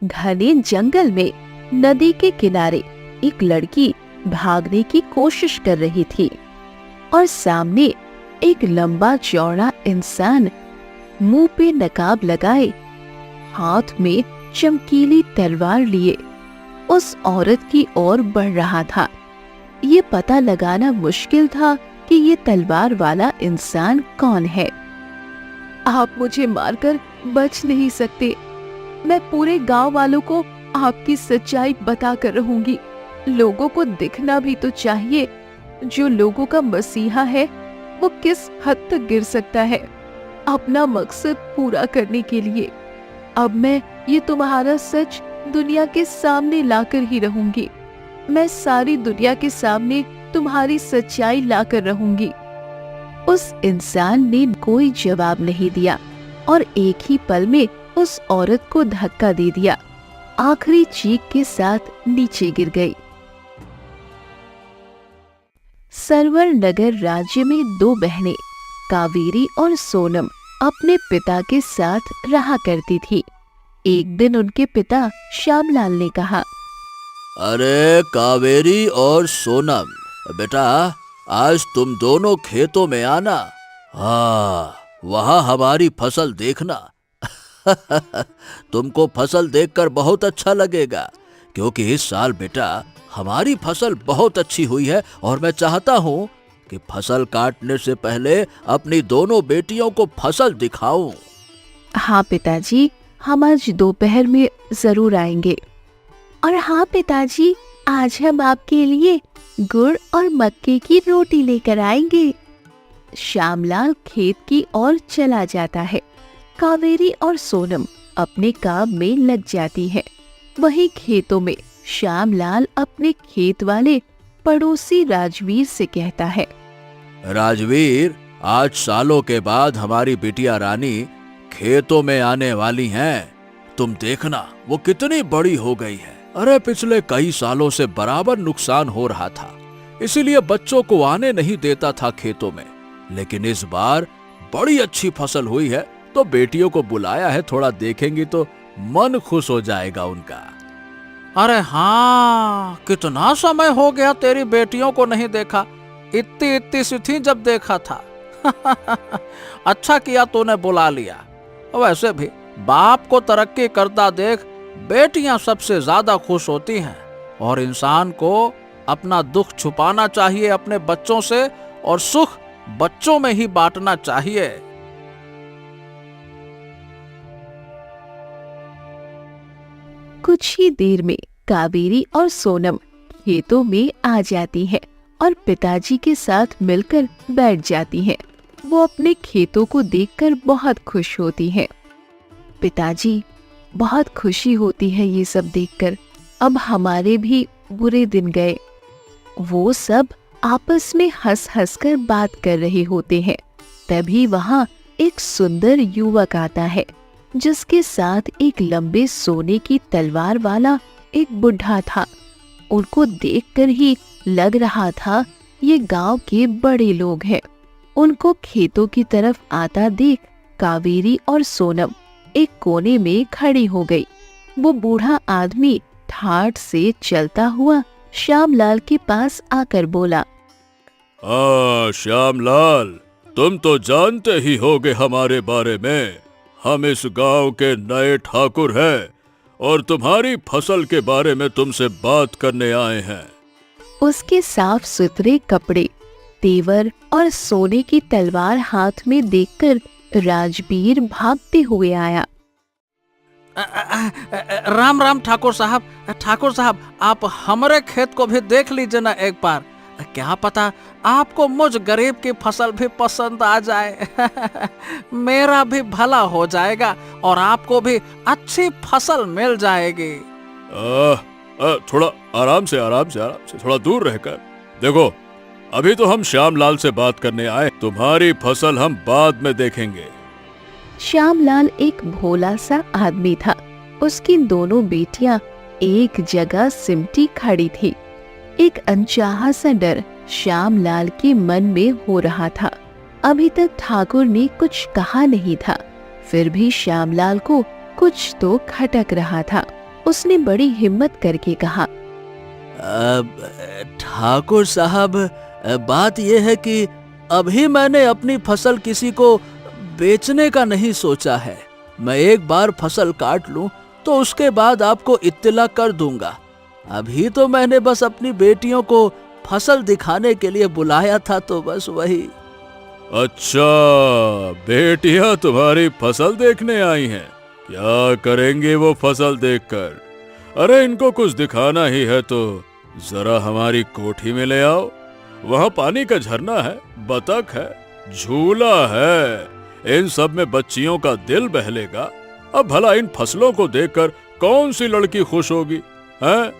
घने जंगल में नदी के किनारे एक लड़की भागने की कोशिश कर रही थी और सामने एक लंबा चौड़ा इंसान मुंह पे नकाब लगाए, हाथ में चमकीली तलवार लिए उस औरत की ओर बढ़ रहा था। ये पता लगाना मुश्किल था कि ये तलवार वाला इंसान कौन है। आप मुझे मारकर बच नहीं सकते। मैं पूरे गांव वालों को आपकी सच्चाई बता कर रहूंगी। लोगों को दिखना भी तो चाहिए जो लोगों का मसीहा है वो किस हद तक गिर सकता है अपना मकसद पूरा करने के लिए। अब मैं ये तुम्हारा सच दुनिया के सामने लाकर ही रहूंगी। मैं सारी दुनिया के सामने तुम्हारी सच्चाई लाकर रहूंगी। उस इंसान ने कोई जवाब नहीं दिया और एक ही पल में उस औरत को धक्का दे दिया। आखिरी चीख के साथ नीचे गिर गई। सरवर नगर राज्य में दो बहनें कावेरी और सोनम अपने पिता के साथ रहा करती थी। एक दिन उनके पिता श्यामलाल ने कहा, अरे कावेरी और सोनम, बेटा आज तुम दोनों खेतों में आना। हाँ, वहाँ हमारी फसल देखना। तुमको फसल देखकर बहुत अच्छा लगेगा क्योंकि इस साल बेटा हमारी फसल बहुत अच्छी हुई है और मैं चाहता हूँ कि फसल काटने से पहले अपनी दोनों बेटियों को फसल दिखाऊं। हाँ पिताजी, हम आज दोपहर में जरूर आएंगे। और हाँ पिताजी, आज हम आपके लिए गुड़ और मक्के की रोटी लेकर आएंगे। श्यामलाल खेत की ओर चला जाता है। कावेरी और सोनम अपने काम में लग जाती है। वहीं खेतों में श्यामलाल अपने खेत वाले पड़ोसी राजवीर से कहता है, राजवीर, आज सालों के बाद हमारी बिटिया रानी खेतों में आने वाली हैं। तुम देखना वो कितनी बड़ी हो गई है। अरे पिछले कई सालों से बराबर नुकसान हो रहा था, इसीलिए बच्चों को आने नहीं देता था खेतों में। लेकिन इस बार बड़ी अच्छी फसल हुई है तो बेटियों को बुलाया है, थोड़ा देखेंगी तो मन खुश हो जाएगा उनका। अरे हाँ, कितना समय हो गया तेरी बेटियों को नहीं देखा। इतनी इतनी सी थी जब देखा था। अच्छा किया तूने बुला लिया। वैसे भी बाप को तरक्की करता देख बेटियां सबसे ज्यादा खुश होती हैं और इंसान को अपना दुख छुपाना चाहिए अपने बच्चों से और सुख बच्चों में ही बांटना चाहिए। कुछ ही देर में कावेरी और सोनम खेतों में आ जाती है और पिताजी के साथ मिलकर बैठ जाती हैं। वो अपने खेतों को देखकर बहुत खुश होती हैं। पिताजी, बहुत खुशी होती है ये सब देखकर। अब हमारे भी बुरे दिन गए। वो सब आपस में हंस हंस कर बात कर रहे होते हैं। तभी वहाँ एक सुंदर युवक आता है जिसके साथ एक लंबे सोने की तलवार वाला एक बुढ़ा था। उनको देखकर ही लग रहा था ये गांव के बड़े लोग हैं। उनको खेतों की तरफ आता देख कावेरी और सोनम एक कोने में खड़ी हो गई। वो बूढ़ा आदमी ठाठ से चलता हुआ श्यामलाल के पास आकर बोला, श्यामलाल, तुम तो जानते ही होगे हमारे बारे में। हम इस गांव के नए ठाकुर हैं और तुम्हारी फसल के बारे में तुमसे बात करने आए हैं। उसके साफ सुथरे कपड़े, तेवर और सोने की तलवार हाथ में देखकर राजवीर भागते हुए आया। राम राम ठाकुर साहब। ठाकुर साहब, आप हमारे खेत को भी देख लीजिए ना एक बार। क्या पता आपको मुझ गरीब की फसल भी पसंद आ जाए। मेरा भी भला हो जाएगा और आपको भी अच्छी फसल मिल जाएगी। थोड़ा आराम से थोड़ा दूर रहकर देखो। अभी तो हम श्यामलाल से बात करने आए, तुम्हारी फसल हम बाद में देखेंगे। श्यामलाल एक भोला सा आदमी था। उसकी दोनों बेटियां एक जगह सिमटी खड़ी थी। एक अनचाहा सा डर श्यामलाल के मन में हो रहा था। अभी तक ठाकुर ने कुछ कहा नहीं था, फिर भी श्यामलाल को कुछ तो खटक रहा था। उसने बड़ी हिम्मत करके कहा, ठाकुर साहब, बात यह है कि अभी मैंने अपनी फसल किसी को बेचने का नहीं सोचा है। मैं एक बार फसल काट लूं तो उसके बाद आपको इत्तला कर दूंगा। अभी तो मैंने बस अपनी बेटियों को फसल दिखाने के लिए बुलाया था, तो बस वही। अच्छा, बेटियां तुम्हारी फसल देखने आई हैं? क्या करेंगे वो फसल देखकर? अरे इनको कुछ दिखाना ही है तो जरा हमारी कोठी में ले आओ। वहाँ पानी का झरना है, बतख है, झूला है, इन सब में बच्चियों का दिल बहलेगा। अब भला इन फसलों को देखकर कौन सी लड़की खुश होगी, हैं?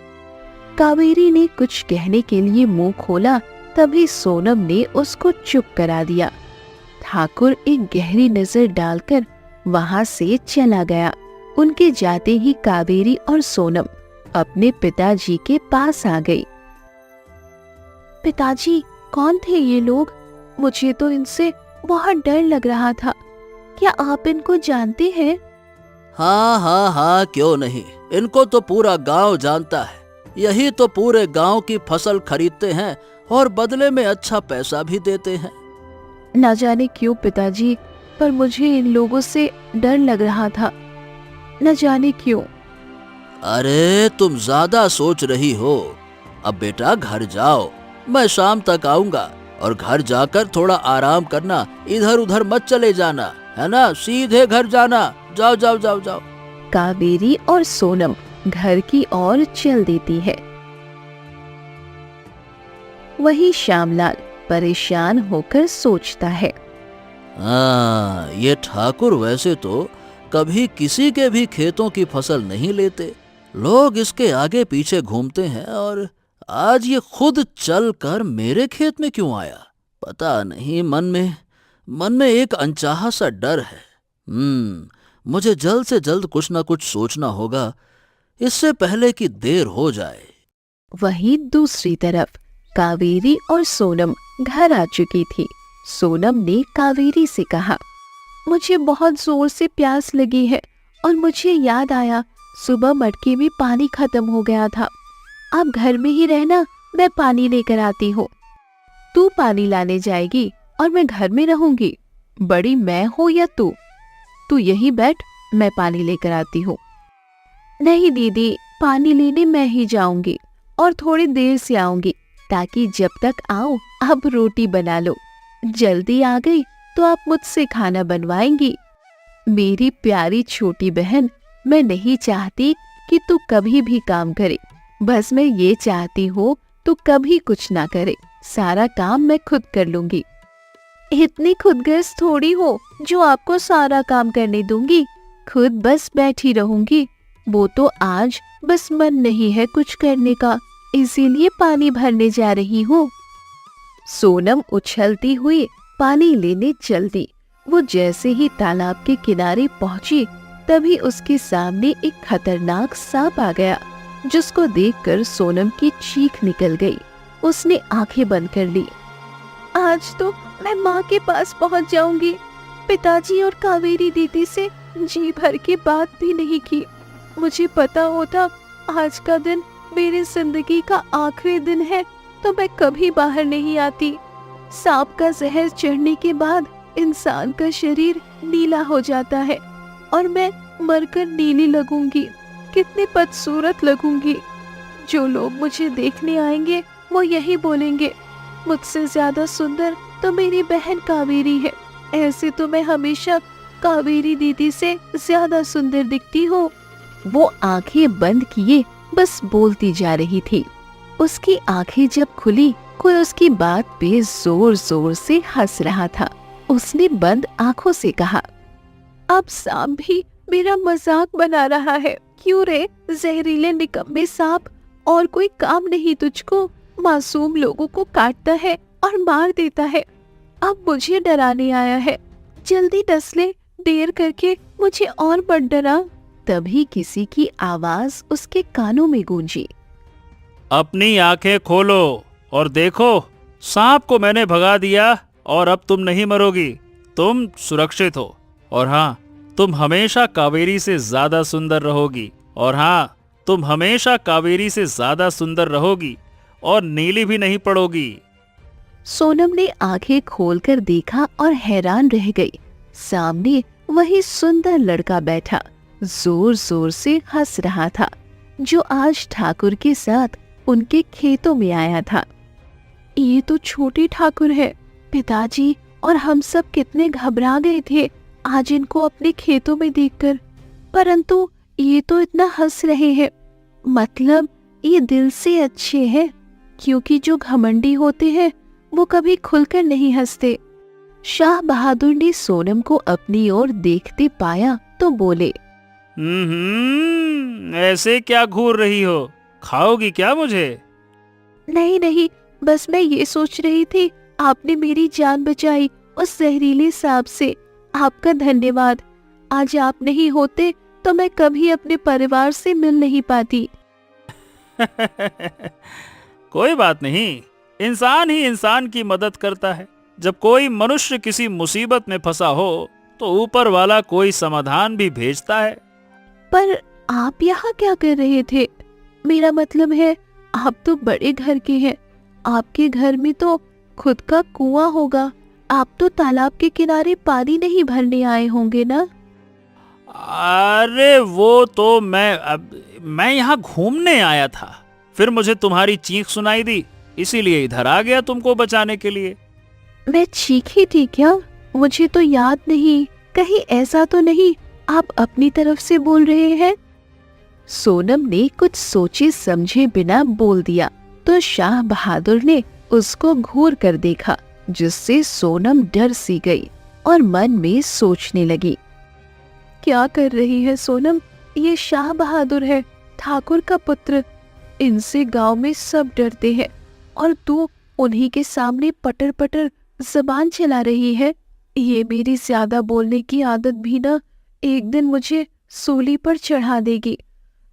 कावेरी ने कुछ कहने के लिए मुंह खोला, तभी सोनम ने उसको चुप करा दिया। ठाकुर एक गहरी नजर डालकर वहां से चला गया। उनके जाते ही कावेरी और सोनम अपने पिताजी के पास आ गई। पिताजी, कौन थे ये लोग? मुझे तो इनसे बहुत डर लग रहा था। क्या आप इनको जानते हैं? हाँ हाँ हाँ, क्यों नहीं, इनको तो पूरा गांव जानता है। यही तो पूरे गांव की फसल खरीदते हैं और बदले में अच्छा पैसा भी देते हैं। न जाने क्यों पिताजी, पर मुझे इन लोगों से डर लग रहा था, न जाने क्यों। अरे तुम ज्यादा सोच रही हो। अब बेटा घर जाओ, मैं शाम तक आऊंगा, और घर जाकर थोड़ा आराम करना, इधर उधर मत चले जाना, है ना? सीधे घर जाना। जाओ जाओ जाओ जाओ। कावेरी और सोनम घर की ओर चल देती है। वही श्यामलाल परेशान होकर सोचता है, हाँ, ये ठाकुर वैसे तो कभी किसी के भी खेतों की फसल नहीं लेते। लोग इसके आगे पीछे घूमते हैं, और आज ये खुद चल कर मेरे खेत में क्यों आया? पता नहीं, मन में एक अनचाहा सा डर है। मुझे जल्द से जल्द कुछ ना कुछ सोचना होगा, इससे पहले कि देर हो जाए। वहीं दूसरी तरफ कावेरी और सोनम घर आ चुकी थी। सोनम ने कावेरी से कहा, मुझे बहुत जोर से प्यास लगी है और मुझे याद आया सुबह मटके में पानी खत्म हो गया था। आप घर में ही रहना, मैं पानी लेकर आती हूँ। तू पानी लाने जाएगी और मैं घर में रहूंगी। बड़ी मैं हो या तू? तू यहीं बैठ, मैं पानी लेकर आती हूँ। नहीं दीदी, पानी लेने मैं ही जाऊंगी और थोड़ी देर से आऊंगी, ताकि जब तक आऊं आप रोटी बना लो। जल्दी आ गई तो आप मुझसे खाना बनवाएंगी। मेरी प्यारी छोटी बहन, मैं नहीं चाहती कि तू कभी भी काम करे। बस मैं ये चाहती हूँ तू कभी कुछ ना करे। सारा काम मैं खुद कर लूंगी। इतनी खुदगर्ज थोड़ी हो जो आपको सारा काम करने दूंगी। खुद बस बैठी रहूंगी। वो तो आज बस मन नहीं है कुछ करने का, इसीलिए पानी भरने जा रही हूँ। सोनम उछलती हुई पानी लेने चल दी। वो जैसे ही तालाब के किनारे पहुंची, तभी उसके सामने एक खतरनाक सांप आ गया, जिसको देखकर सोनम की चीख निकल गई। उसने आंखें बंद कर ली। आज तो मैं माँ के पास पहुंच जाऊंगी। पिताजी और कावेरी दीदी से जी भर के बात भी नहीं की। मुझे पता होता आज का दिन मेरी जिंदगी का आखिरी दिन है तो मैं कभी बाहर नहीं आती। सांप का जहर चढ़ने के बाद इंसान का शरीर नीला हो जाता है और मैं मरकर नीली लगूंगी। कितनी बदसूरत लगूंगी। जो लोग मुझे देखने आएंगे वो यही बोलेंगे, मुझसे ज्यादा सुंदर तो मेरी बहन कावेरी है। ऐसे तो मैं हमेशा कावेरी दीदी से ज्यादा सुंदर दिखती हूँ। वो आंखें बंद किए बस बोलती जा रही थी। उसकी आंखें जब खुली, कोई उसकी बात पे जोर जोर से हंस रहा था। उसने बंद आंखों से कहा, अब सांप भी मेरा मजाक बना रहा है। क्यों रे जहरीले निकम्मे सांप, और कोई काम नहीं तुझको? मासूम लोगों को काटता है और मार देता है। अब मुझे डराने आया है। जल्दी डस ले, देर करके मुझे और मत डरा। तभी किसी की आवाज उसके कानों में गूंजी, अपनी आंखें खोलो और देखो, सांप को मैंने भगा दिया और अब तुम नहीं मरोगी। तुम सुरक्षित हो, और हाँ, तुम हमेशा कावेरी से ज्यादा सुंदर रहोगी। और हाँ, तुम हमेशा कावेरी से ज्यादा सुंदर रहोगी और नीली भी नहीं पड़ोगी। सोनम ने आंखें खोलकर देखा और हैरान रह गई। सामने वही सुंदर लड़का बैठा जोर जोर से हंस रहा था, जो आज ठाकुर के साथ उनके खेतों में आया था। ये तो छोटी ठाकुर है। पिताजी और हम सब कितने घबरा गए थे आज इनको अपने खेतों में देखकर, परंतु ये तो इतना हंस रहे हैं। मतलब ये दिल से अच्छे हैं, क्योंकि जो घमंडी होते हैं वो कभी खुलकर नहीं हंसते। शाह बहादुर ने सोनम को अपनी ओर देखते पाया तो बोले, ऐसे क्या घूर रही हो? खाओगी क्या मुझे? नहीं नहीं, बस मैं ये सोच रही थी, आपने मेरी जान बचाई उस जहरीले सांप से। आपका धन्यवाद। आज आप नहीं होते तो मैं कभी अपने परिवार से मिल नहीं पाती। कोई बात नहीं, इंसान ही इंसान की मदद करता है। जब कोई मनुष्य किसी मुसीबत में फंसा हो तो ऊपर वाला कोई समाधान भी भेजता है। पर आप यहाँ क्या कर रहे थे? मेरा मतलब है, आप तो बड़े घर के हैं, आपके घर में तो खुद का कुआं होगा। आप तो तालाब के किनारे पानी नहीं भरने आए होंगे ना? अरे वो तो मैं यहाँ घूमने आया था, फिर मुझे तुम्हारी चीख सुनाई दी, इसीलिए इधर आ गया तुमको बचाने के लिए। मैं चीखी थी क्या? मुझे तो याद नहीं। कहीं ऐसा तो नहीं आप अपनी तरफ से बोल रहे हैं? सोनम ने कुछ सोचे समझे बिना बोल दिया तो शाह बहादुर ने उसको घूर कर देखा, जिससे सोनम डर सी गई और मन में सोचने लगी, क्या कर रही है सोनम? ये शाह बहादुर है, ठाकुर का पुत्र। इनसे गांव में सब डरते हैं और तू उन्हीं के सामने पटर पटर जबान चला रही है। ये मेरी ज्यादा बोलने की आदत भी ना एक दिन मुझे सूली पर चढ़ा देगी।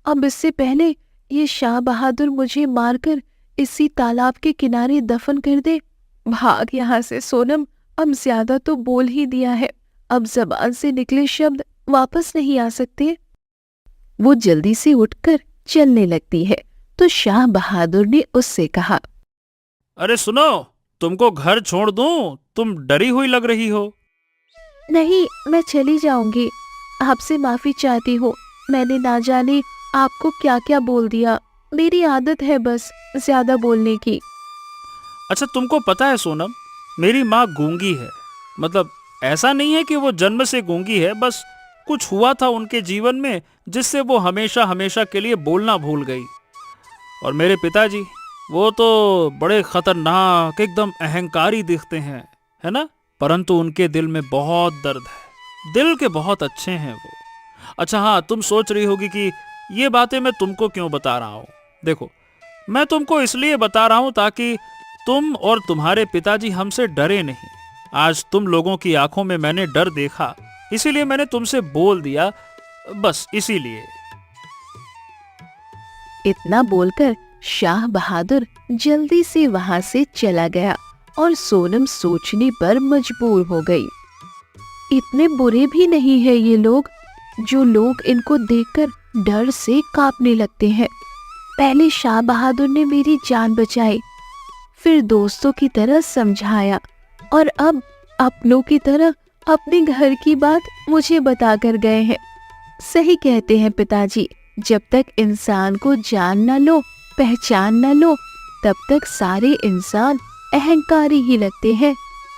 अब इससे पहले ये शाह बहादुर मुझे मारकर इसी तालाब के किनारे दफन कर दे। भाग यहाँ से सोनम, अब ज्यादा तो बोल ही दिया है, अब जबान से निकले शब्द वापस नहीं आ सकते। वो जल्दी से उठकर चलने लगती है तो शाह बहादुर ने उससे कहा, अरे सुनो, तुमको घर छोड़ दूं? तुम डरी हुई लग रही हो। नहीं, मैं चली जाऊंगी। आपसे माफी चाहती हूँ, मैंने ना जाने आपको क्या क्या बोल दिया। मेरी आदत है बस ज्यादा बोलने की। अच्छा, तुमको पता है सोनम, मेरी माँ गूंगी है। मतलब ऐसा नहीं है कि वो जन्म से गूंगी है, बस कुछ हुआ था उनके जीवन में जिससे वो हमेशा हमेशा के लिए बोलना भूल गई। और मेरे पिताजी, वो तो बड़े खतरनाक, एकदम अहंकारी दिखते हैं, है ना? परंतु उनके दिल में बहुत दर्द है। दिल के बहुत अच्छे हैं वो। अच्छा हाँ, तुम सोच रही होगी कि ये बातें मैं तुमको क्यों बता रहा हूँ। देखो, मैं तुमको इसलिए बता रहा हूँ ताकि तुम और तुम्हारे पिताजी हमसे डरे नहीं। आज तुम लोगों की आंखों में मैंने डर देखा, इसीलिए मैंने तुमसे बोल दिया, बस इसीलिए। इतना बोलकर शाह बहादुर जल्दी से वहां से चला गया और सोनम सोचने पर मजबूर हो गई। इतने बुरे भी नहीं है ये लोग, जो लोग इनको देखकर डर से कांपने लगते हैं। पहले शाह बहादुर ने मेरी जान बचाई, फिर दोस्तों की तरह समझाया और अब अपनों की तरह अपने घर की बात मुझे बताकर गए हैं। सही कहते हैं पिताजी, जब तक इंसान को जान न लो, पहचान न लो, तब तक सारे इंसान अहंकारी ही लगते हैं।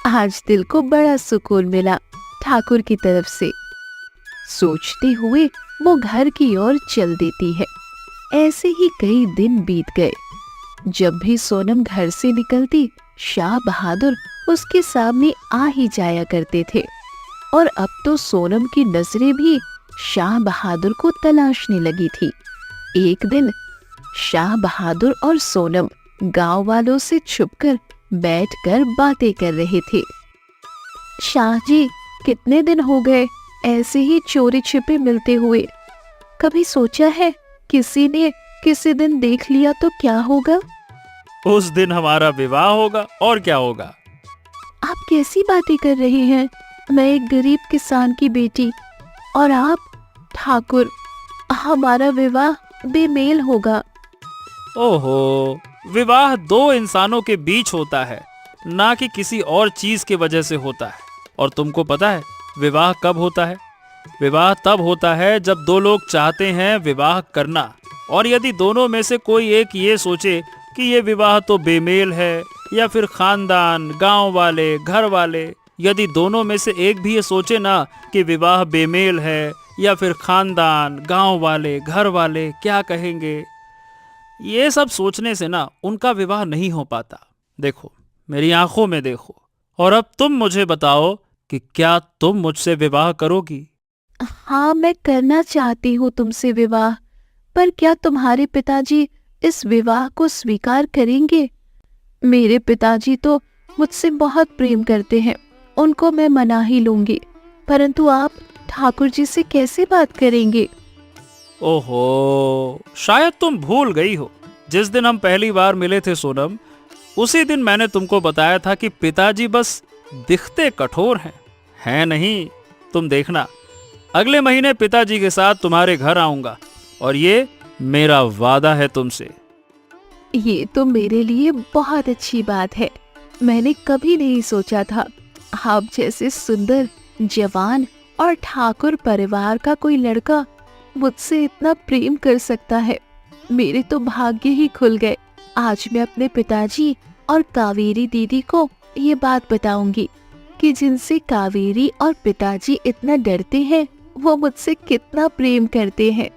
आज दिल को बड़ा सुकून मिला ठाकुर की तरफ से। सोचते हुए वो घर की ओर चल देती है। ऐसे ही कई दिन बीत गए। जब भी सोनम घर से निकलती, शाह बहादुर उसके सामने आ ही जाया करते थे और अब तो सोनम की नजरें भी शाह बहादुर को तलाशने लगी थी। एक दिन शाह बहादुर और सोनम गांव वालों से छुपकर बैठकर बातें कर रहे थे। शाह जी, कितने दिन हो गए ऐसे ही चोरी छिपे मिलते हुए। कभी सोचा है किसी ने किसी दिन देख लिया तो क्या होगा? उस दिन हमारा विवाह होगा, और क्या होगा। आप कैसी बातें कर रहे हैं? मैं एक गरीब किसान की बेटी और आप ठाकुर। हमारा विवाह बेमेल होगा। ओहो, विवाह दो इंसानों के बीच होता है, ना कि किसी और चीज की वजह से होता है। और तुमको पता है विवाह कब होता है? विवाह तब होता है जब दो लोग चाहते हैं विवाह करना, और यदि दोनों में से कोई एक ये सोचे कि ये विवाह तो बेमेल है, या फिर खानदान, गांव वाले, घर वाले, यदि दोनों में से एक भी ये सोचे ना कि विवाह बेमेल है, या फिर खानदान, गांव वाले, घर वाले क्या कहेंगे, ये सब सोचने से ना उनका विवाह नहीं हो पाता। देखो, मेरी आंखों में देखो, और अब तुम मुझे बताओ कि क्या तुम मुझसे विवाह करोगी? हाँ, मैं करना चाहती हूँ तुमसे विवाह, पर क्या तुम्हारे पिताजी इस विवाह को स्वीकार करेंगे? मेरे पिताजी तो मुझसे बहुत प्रेम करते हैं, उनको मैं मना ही लूंगी, परंतु आप ठाकुर जी से कैसे बात करेंगे? ओहो, शायद तुम भूल गई हो, जिस दिन हम पहली बार मिले थे सोनम, उसी दिन मैंने तुमको बताया था कि पिताजी बस दिखते कठोर हैं नहीं। तुम देखना, अगले महीने पिताजी के साथ तुम्हारे घर आऊंगा, और ये मेरा वादा है तुमसे। ये तो मेरे लिए बहुत अच्छी बात है। मैंने कभी नहीं सोचा था आप जैसे सुंदर, जवान और ठाकुर परिवार का कोई लड़का मुझसे इतना प्रेम कर सकता है। मेरे तो भाग्य ही खुल गए। आज मैं अपने पिताजी और कावेरी दीदी को ये बात बताऊंगी कि जिनसे कावेरी और पिताजी इतना डरते हैं, वो मुझसे कितना प्रेम करते हैं।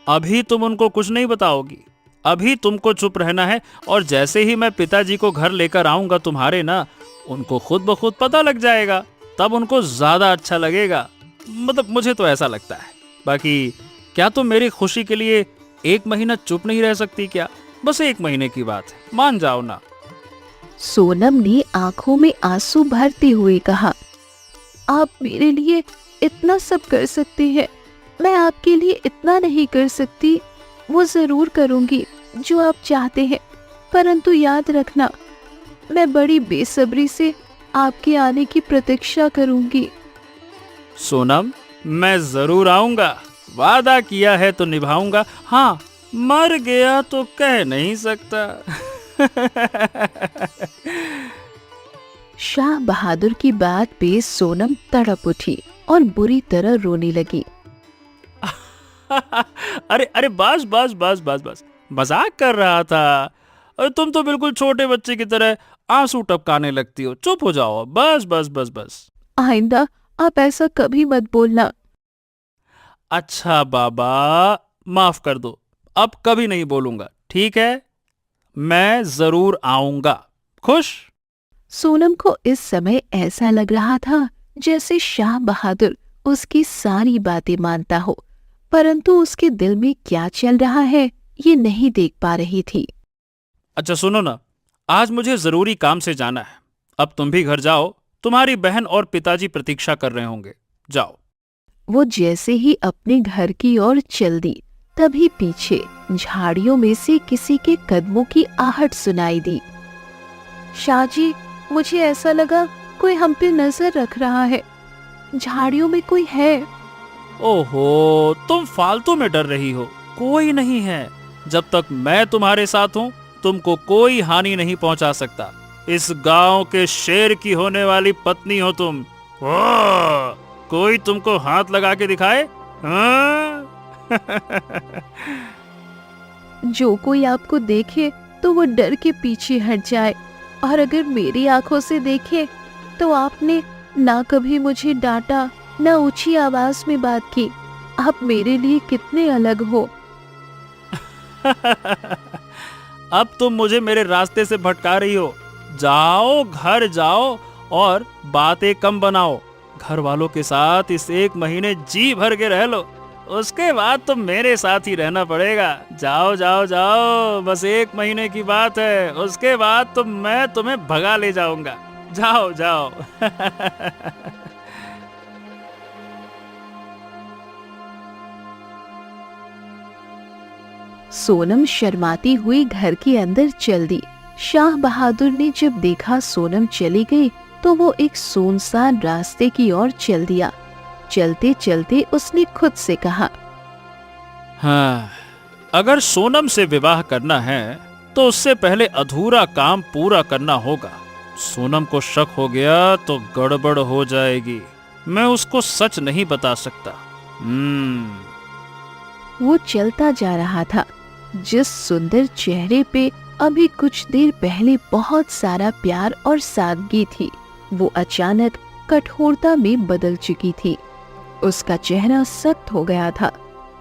अभी तुम उनको कुछ नहीं बताओगी, अभी तुमको चुप रहना है। और जैसे ही मैं पिताजी को घर लेकर आऊंगा तुम्हारे ना, उनको खुद ब खुद पता लग जाएगा, तब उनको ज्यादा अच्छा लगेगा। मतलब मुझे तो ऐसा लगता है। बाकी क्या तुम मेरी खुशी के लिए 1 महीना चुप नहीं रह सकती क्या? बस 1 महीने की बात है, मान जाओ ना। सोनम ने आंखों में आंसू भरते हुए कहा, आप मेरे लिए इतना सब कर सकते हैं, मैं आपके लिए इतना नहीं कर सकती। वो जरूर करूंगी जो आप चाहते हैं, परंतु याद रखना, मैं बड़ी बेसब्री से आपके आने की प्रतीक्षा करूंगी। सोनम, मैं जरूर आऊंगा, वादा किया है तो निभाऊंगा। हाँ, मर गया तो कह नहीं सकता। शाह बहादुर की बात पे सोनम तड़प उठी और बुरी तरह रोने लगी। अरे अरे, बस बस बस बस बस, मजाक कर रहा था। अरे तुम तो बिल्कुल छोटे बच्चे की तरह आंसू टपकाने लगती हो। चुप हो जाओ, बस बस बस बस। आइंदा आप ऐसा कभी मत बोलना। अच्छा बाबा, माफ कर दो, अब कभी नहीं बोलूंगा, ठीक है? मैं जरूर आऊंगा। खुश? सोनम को इस समय ऐसा लग रहा था जैसे शाह बहादुर उसकी सारी बातें मानता हो, परंतु उसके दिल में क्या चल रहा है ये नहीं देख पा रही थी। अच्छा सुनो ना, आज मुझे जरूरी काम से जाना है। अब तुम भी घर जाओ, तुम्हारी बहन और पिताजी प्रतीक्षा कर रहे होंगे। जाओ। वो जैसे ही अपने घर की ओर चल दी, तभी पीछे झाड़ियों में से किसी के कदमों की आहट सुनाई दी। शाहजी, मुझे ऐसा लगा कोई हम पे नजर रख रहा है। झाड़ियों में कोई है। ओहो, तुम फालतू में डर रही हो। कोई नहीं है। जब तक मैं तुम्हारे साथ हूँ, तुमको कोई हानि नहीं पहुंचा सकता। इस गांव के शेर की होने वाली पत्नी हो तुम। कोई तुमको हाथ लगा के दिखाए? जो कोई आपको देखे तो वो डर के पीछे हट जाए, और अगर मेरी आंखों से देखे तो आपने ना कभी मुझे डांटा, ना ऊंची आवाज में बात की। आप मेरे लिए कितने अलग हो। अब तुम मुझे मेरे रास्ते से भटका रही हो। जाओ, घर जाओ और बातें कम बनाओ। घर वालों के साथ इस 1 महीने जी भर के रह लो, उसके बाद तो मेरे साथ ही रहना पड़ेगा। जाओ जाओ जाओ, बस 1 महीने की बात है, उसके बाद तो मैं तुम्हें भगा ले जाऊंगा। जाओ जाओ। सोनम शर्माती हुई घर के अंदर चल दी। शाह बहादुर ने जब देखा सोनम चली गई, तो वो एक सुनसान रास्ते की ओर चल दिया। चलते चलते उसने खुद से कहा, हाँ, अगर सोनम से विवाह करना है तो उससे पहले अधूरा काम पूरा करना होगा। सोनम को शक हो गया तो गड़बड़ हो जाएगी। मैं उसको सच नहीं बता सकता। वो चलता जा रहा था। जिस सुंदर चेहरे पे अभी कुछ देर पहले बहुत सारा प्यार और सादगी थी, वो अचानक कठोरता में बदल चुकी थी। उसका चेहरा सख्त हो गया था,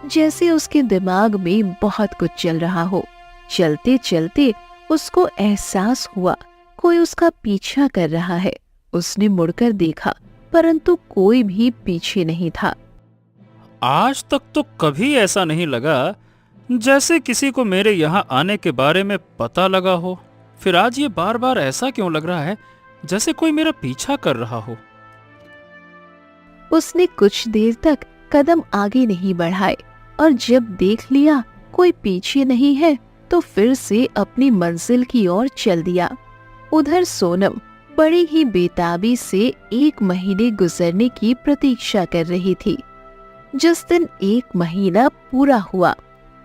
जैसे उसके दिमाग में बहुत कुछ चल रहा हो। चलते चलते उसको एहसास हुआ कोई उसका पीछा कर रहा है। उसने मुड़कर देखा, परंतु कोई भी पीछे नहीं था। आज तक तो कभी ऐसा नहीं लगा जैसे किसी को मेरे यहाँ आने के बारे में पता लगा हो। फिर आज ये बार बार ऐसा क्यों लग रहा है जैसे कोई मेरा पीछा कर रहा हो। उसने कुछ देर तक कदम आगे नहीं बढ़ाए और जब देख लिया कोई पीछे नहीं है तो फिर से अपनी मंजिल की ओर चल दिया। उधर सोनम बड़ी ही बेताबी से 1 महीने गुजरने की प्रतीक्षा कर रही थी। जिस दिन 1 महीना पूरा हुआ,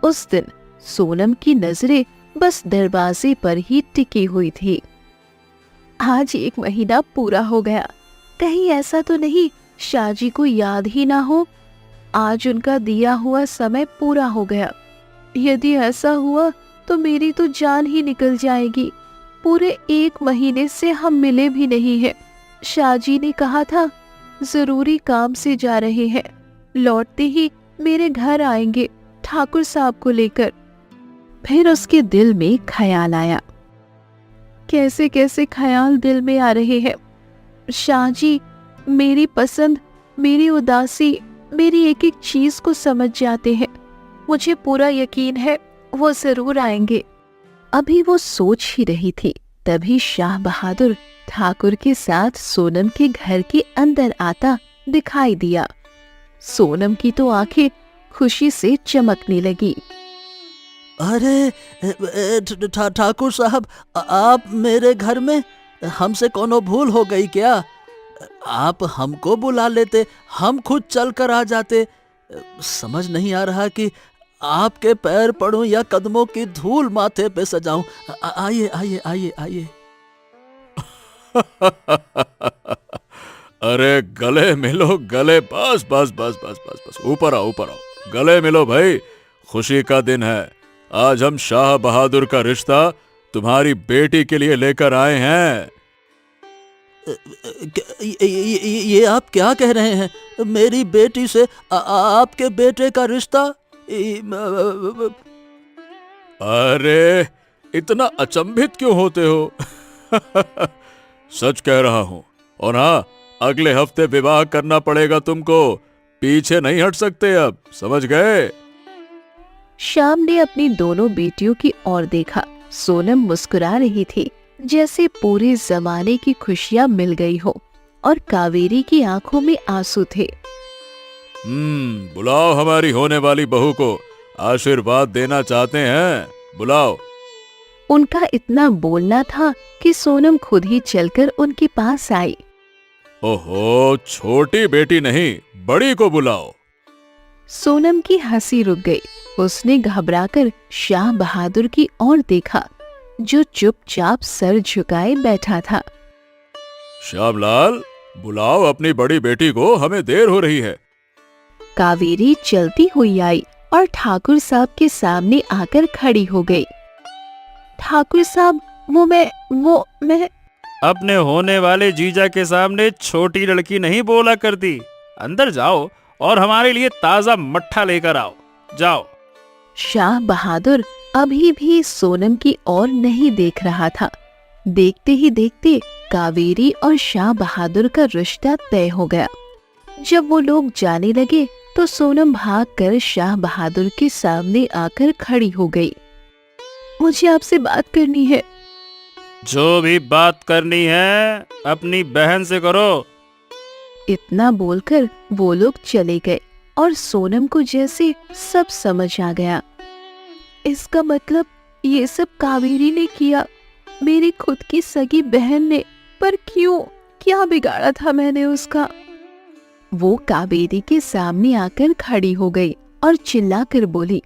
उस दिन सोनम की नजरें बस दरवाजे पर ही टिकी हुई थी। आज 1 महीना पूरा हो गया। कहीं ऐसा तो नहीं शाहजी को याद ही ना हो। आज उनका दिया हुआ समय पूरा हो गया। यदि ऐसा हुआ तो मेरी तो जान ही निकल जाएगी। पूरे 1 महीने से हम मिले भी नहीं हैं। शाहजी ने कहा था जरूरी काम से जा रहे हैं, लौटते ही मेरे घर आएंगे ठाकुर साहब को लेकर। फिर उसके दिल में ख्याल आया। कैसे कैसे ख्याल दिल में आ रहे हैं। शाहजी मेरी पसंद, मेरी उदासी, मेरी एक एक चीज को समझ जाते हैं। मुझे पूरा यकीन है वो जरूर आएंगे। अभी वो सोच ही रही थी, तभी शाह बहादुर ठाकुर के साथ सोनम के घर के अंदर आता दिखाई दिया। सोनम की तो आंखें खुशी से चमकने लगी। अरे ठाकुर साहब, आप मेरे घर में? हमसे कोनो भूल हो गई क्या? आप हमको बुला लेते, हम खुद चल कर आ जाते। समझ नहीं आ रहा कि आपके पैर पड़ूं या कदमों की धूल माथे पे सजाऊं। आइए आइए आइए आइए। अरे गले मिलो, गले। बस बस बस बस बस बस, ऊपर आओ ऊपर आओ, गले मिलो भाई। खुशी का दिन है। आज हम शाह बहादुर का रिश्ता तुम्हारी बेटी के लिए लेकर आए हैं। ये आप क्या कह रहे हैं? मेरी बेटी से आपके बेटे का रिश्ता? अरे इतना अचंभित क्यों होते हो? सच कह रहा हूं। और हाँ, अगले हफ्ते विवाह करना पड़ेगा तुमको। पीछे नहीं हट सकते अब, समझ गए? शाम ने अपनी दोनों बेटियों की ओर देखा। सोनम मुस्कुरा रही थी जैसे पूरे जमाने की खुशियां मिल गई हो, और कावेरी की आंखों में आंसू थे। बुलाओ हमारी होने वाली बहू को, आशीर्वाद देना चाहते हैं, बुलाओ। उनका इतना बोलना था कि सोनम खुद ही चलकर उनके पास आई। ओहो, छोटी बेटी नहीं, बड़ी को बुलाओ। सोनम की हंसी रुक गई। उसने घबराकर शाह बहादुर की ओर देखा, जो चुपचाप सर झुकाए बैठा था। श्यामलाल, बुलाओ अपनी बड़ी बेटी को, हमें देर हो रही है। कावेरी चलती हुई आई और ठाकुर साहब के सामने आकर खड़ी हो गई। ठाकुर साहब, वो मैं अपने होने वाले जीजा के सामने छोटी लड़की नहीं बोला करती। अंदर जाओ और हमारे लिए ताजा मट्ठा लेकर आओ, जाओ। शाह बहादुर अभी भी सोनम की ओर नहीं देख रहा था। देखते ही देखते कावेरी और शाह बहादुर का रिश्ता तय हो गया। जब वो लोग जाने लगे तो सोनम भागकर शाह बहादुर के सामने आकर खड़ी हो गई। मुझे आपसे बात करनी है। जो भी बात करनी है अपनी बहन से करो। इतना बोलकर वो लोग चले गए और सोनम को जैसे सब समझ आ गया। इसका मतलब ये सब कावेरी ने किया, मेरी खुद की सगी बहन ने। पर क्यों? क्या बिगाड़ा था मैंने उसका? वो कावेरी के सामने आकर खड़ी हो गई और चिल्लाकर बोली,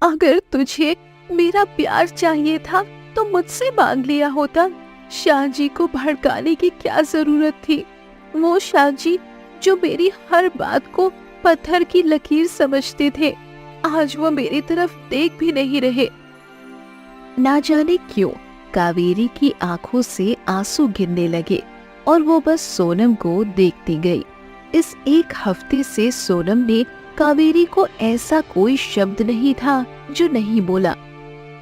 अगर तुझे मेरा प्यार चाहिए था तो मुझसे मांग लिया होता। शाह जी को भड़काने की क्या जरूरत थी? वो शाह जी जो मेरी हर बात को पत्थर की लकीर समझते थे, आज वो मेरी तरफ देख भी नहीं रहे। ना जाने क्यों कावेरी की आंखों से आंसू गिरने लगे और वो बस सोनम को देखती गई। इस एक हफ्ते से सोनम ने कावेरी को ऐसा कोई शब्द नहीं था जो नहीं बोला,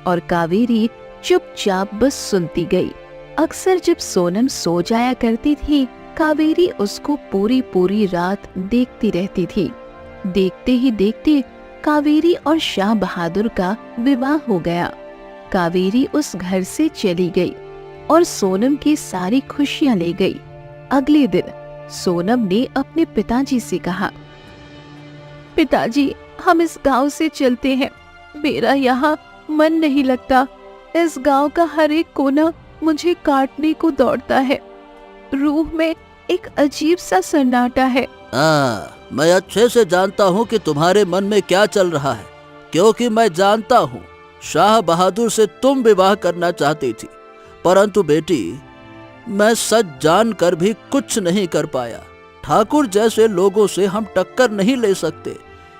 और कावेरी चुपचाप बस सुनती गई। अक्सर जब सोनम सो जाया करती थी, कावेरी उसको पूरी पूरी रात देखती रहती थी। देखते ही देखते कावेरी और शाह बहादुर का विवाह हो गया। कावेरी उस घर से चली गई और सोनम की सारी खुशियां ले गई। अगले दिन सोनम ने अपने पिताजी से कहा, पिताजी, हम इस गांव से चलते हैं। मेरा यहाँ मन नहीं लगता। इस गांव का हर एक कोना मुझे काटने को दौड़ता है। रूह में एक अजीब सा सन्नाटा है। मैं अच्छे से जानता हूँ कि तुम्हारे मन में क्या चल रहा है, क्योंकि मैं जानता हूँ शाह बहादुर से तुम विवाह करना चाहती थी, परंतु बेटी मैं सच जान कर भी कुछ नहीं कर पाया। ठाकुर जैसे लोगों से हम टक्कर नहीं ले सकते,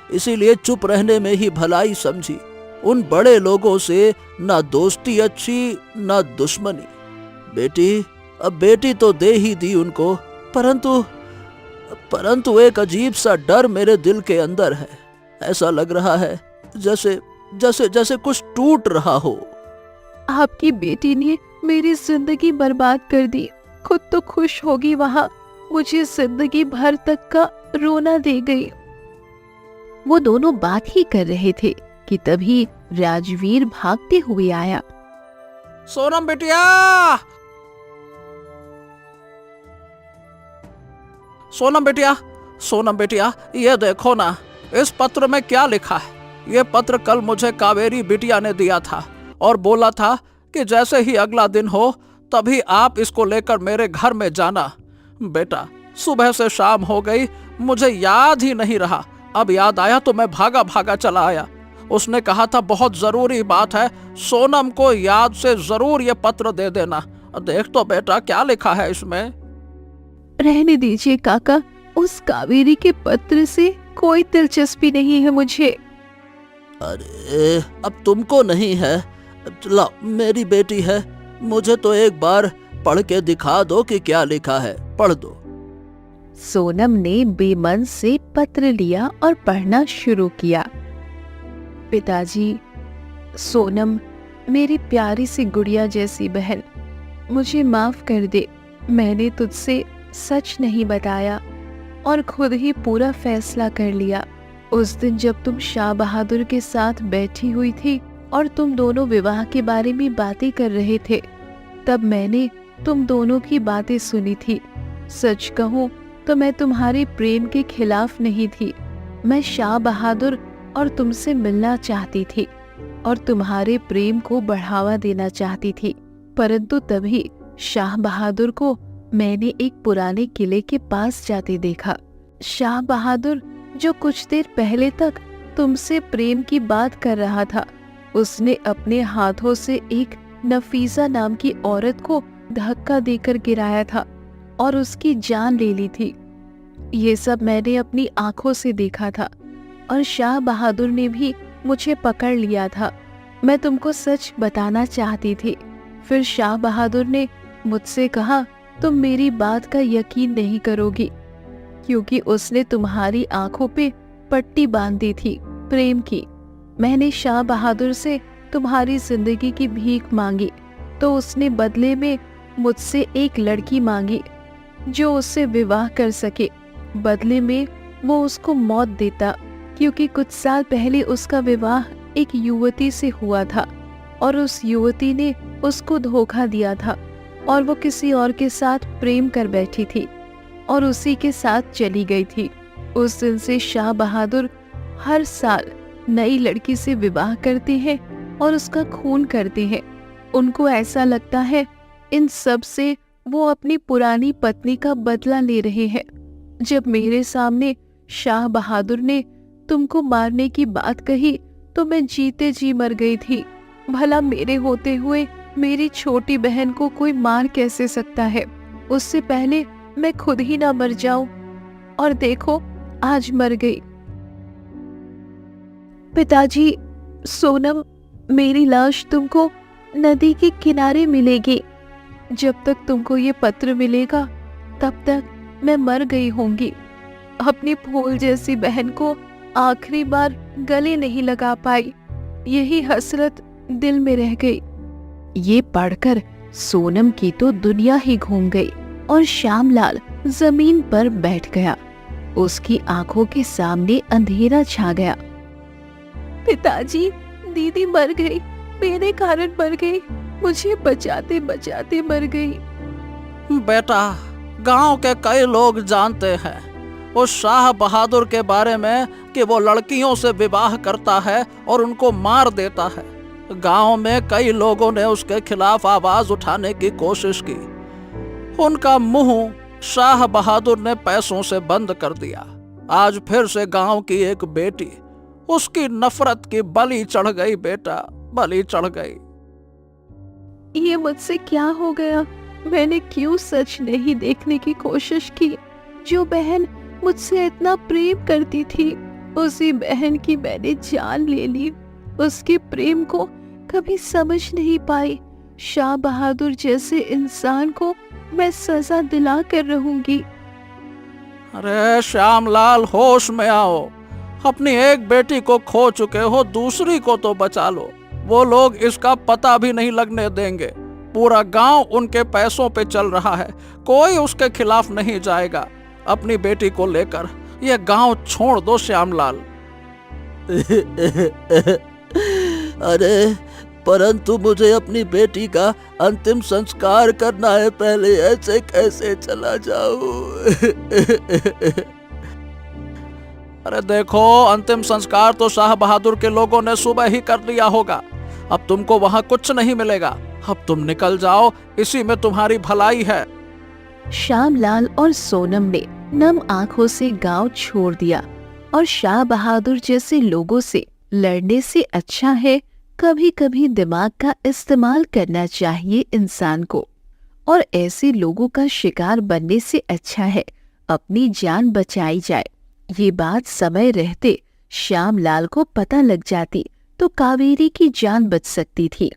इसीलिए चुप रहने में ही भलाई समझी। उन बड़े लोगों से ना दोस्ती अच्छी ना दुश्मनी। बेटी, अब बेटी तो दे ही दी उनको, परंतु एक अजीब सा डर मेरे दिल के अंदर है। ऐसा लग रहा है जैसे जैसे जैसे कुछ टूट रहा हो। आपकी बेटी ने मेरी जिंदगी बर्बाद कर दी। खुद तो खुश होगी वहाँ, मुझे जिंदगी भर तक का रोना दे गई। वो दोनों बात ही कर रहे थे कि तभी राजवीर भागते हुए आया। सोनम बिटिया, सोनम बिटिया, सोनम बिटिया, ये देखो ना, इस पत्र में क्या लिखा है। ये पत्र कल मुझे कावेरी बिटिया ने दिया था और बोला था कि जैसे ही अगला दिन हो तभी आप इसको लेकर मेरे घर में जाना। बेटा, सुबह से शाम हो गई, मुझे याद ही नहीं रहा। अब याद आया तो मैं भागा भागा चला आया। उसने कहा था बहुत जरूरी बात है, सोनम को याद से जरूर ये पत्र दे देना। देख तो बेटा क्या लिखा है इसमें। रहने दीजिए काका, उस कावेरी के पत्र से कोई दिलचस्पी नहीं है मुझे। अरे अब तुमको नहीं है, ला मेरी बेटी है, मुझे तो एक बार पढ़ के दिखा दो कि क्या लिखा है। पढ़ दो। सोनम ने बेमन से पत्र लिया और पढ़ना शुरू किया। पिताजी, सोनम मेरी प्यारी सी गुड़िया जैसी बहन, मुझे माफ कर दे। मैंने तुझसे सच नहीं बताया और खुद ही पूरा फैसला कर लिया। उस दिन जब तुम शाह बहादुर के साथ बैठी हुई थी और तुम दोनों विवाह के बारे में बातें कर रहे थे, तब मैंने तुम दोनों की बातें सुनी थी। सच कहूँ तो मैं तुम्हारे प्रेम के खिलाफ नहीं थी। मैं शाह बहादुर और तुमसे मिलना चाहती थी और तुम्हारे प्रेम को बढ़ावा देना चाहती थी, परंतु तभी शाह बहादुर को मैंने एक पुराने किले के पास जाते देखा। शाह बहादुर जो कुछ देर पहले तक तुमसे प्रेम की बात कर रहा था, उसने अपने हाथों से एक नफीसा नाम की औरत को धक्का देकर गिराया था और उसकी जान ले ली थी। ये सब मैंने अपनी आंखों से देखा था और शाह बहादुर ने भी मुझे पकड़ लिया था। मैं तुमको सच बताना चाहती थी। फिर शाह बहादुर ने मुझसे कहा, तुम मेरी बात का यकीन नहीं करोगी, क्योंकि उसने तुम्हारी आंखों पे पट्टी बांध दी थी प्रेम की। मैंने शाह बहादुर से तुम्हारी जिंदगी की भीख मांगी तो उसने बदले में मुझसे एक लड़की मांगी जो उससे विवाह कर सके। बदले में वो उसको मौत देता, क्योंकि कुछ साल पहले उसका विवाह एक युवती से हुआ था और उस युवती ने उसको धोखा दिया था और वो किसी और के साथ प्रेम कर बैठी थी और उसी के साथ चली गई थी। उस दिन से शाह बहादुर हर साल नई लड़की से विवाह करते हैं और उसका खून करते हैं। उनको ऐसा लगता है इन सब से वो अपनी पुरानी पत्नी का बदला ले रहे हैं। जब मेरे सामने शाह बहादुर ने तुमको मारने की बात कही तो मैं जीते जी मर गई थी। भला मेरे होते हुए मेरी छोटी बहन को कोई मार कैसे सकता है? उससे पहले मैं खुद ही ना मर जाऊं। और देखो, आज मर गई। पिताजी, सोनम, मेरी लाश तुमको नदी के किनारे मिलेगी। जब तक तुमको ये पत्र मिलेगा तब तक मैं मर गई होंगी। अपनी फूल जैसी बहन को आखिरी बार गले नहीं लगा पाई, यही हसरत दिल में रह गई। ये पढ़कर सोनम की तो दुनिया ही घूम गई और श्यामलाल जमीन पर बैठ गया। उसकी आंखों के सामने अंधेरा छा गया। पिताजी, दीदी मर गई, मेरे कारण मर गई, मुझे बचाते बचाते मर गई। बेटा, गांव के कई लोग जानते हैं उस शाह बहादुर के बारे में कि वो लड़कियों से विवाह करता है और उनको मार देता है। गांव में कई लोगों ने उसके खिलाफ आवाज उठाने की कोशिश की। उनका मुंह शाह बहादुर ने पैसों से बंद कर दिया। आज फिर से गांव की एक बेटी उसकी नफरत की बलि चढ़ गई। बेटा, बलि चढ़ गई। ये मुझसे क्या हो गया? मैंने क्यों सच नहीं देखने की कोशिश की? जो बहन मुझसे इतना प्रेम करती थी, उसी बहन की मैंने जान ले ली। उसके प्रेम को कभी समझ नहीं पाई। शाह बहादुर जैसे इंसान को मैं सजा दिला कर रहूंगी। अरे श्यामलाल, होश में आओ। अपनी एक बेटी को खो चुके हो, दूसरी को तो बचा लो। वो लोग इसका पता भी नहीं लगने देंगे। पूरा गांव उनके पैसों पे चल रहा है, कोई उसके खिलाफ नहीं जाएगा। अपनी बेटी को लेकर ये गांव छोड़ दो श्यामलाल। अरे परंतु मुझे अपनी बेटी का अंतिम संस्कार करना है पहले, ऐसे कैसे चला जाऊं? अरे देखो, अंतिम संस्कार तो शाह बहादुर के लोगों ने सुबह ही कर लिया होगा। अब तुमको वहां कुछ नहीं मिलेगा। अब तुम निकल जाओ, इसी में तुम्हारी भलाई है। श्यामलाल और सोनम ने नम आंखों से गांव छोड़ दिया और शाह बहादुर जैसे लोगों से लड़ने से अच्छा है कभी कभी दिमाग का इस्तेमाल करना चाहिए इंसान को, और ऐसे लोगों का शिकार बनने से अच्छा है अपनी जान बचाई जाए। ये बात समय रहते श्यामलाल को पता लग जाती तो कावेरी की जान बच सकती थी।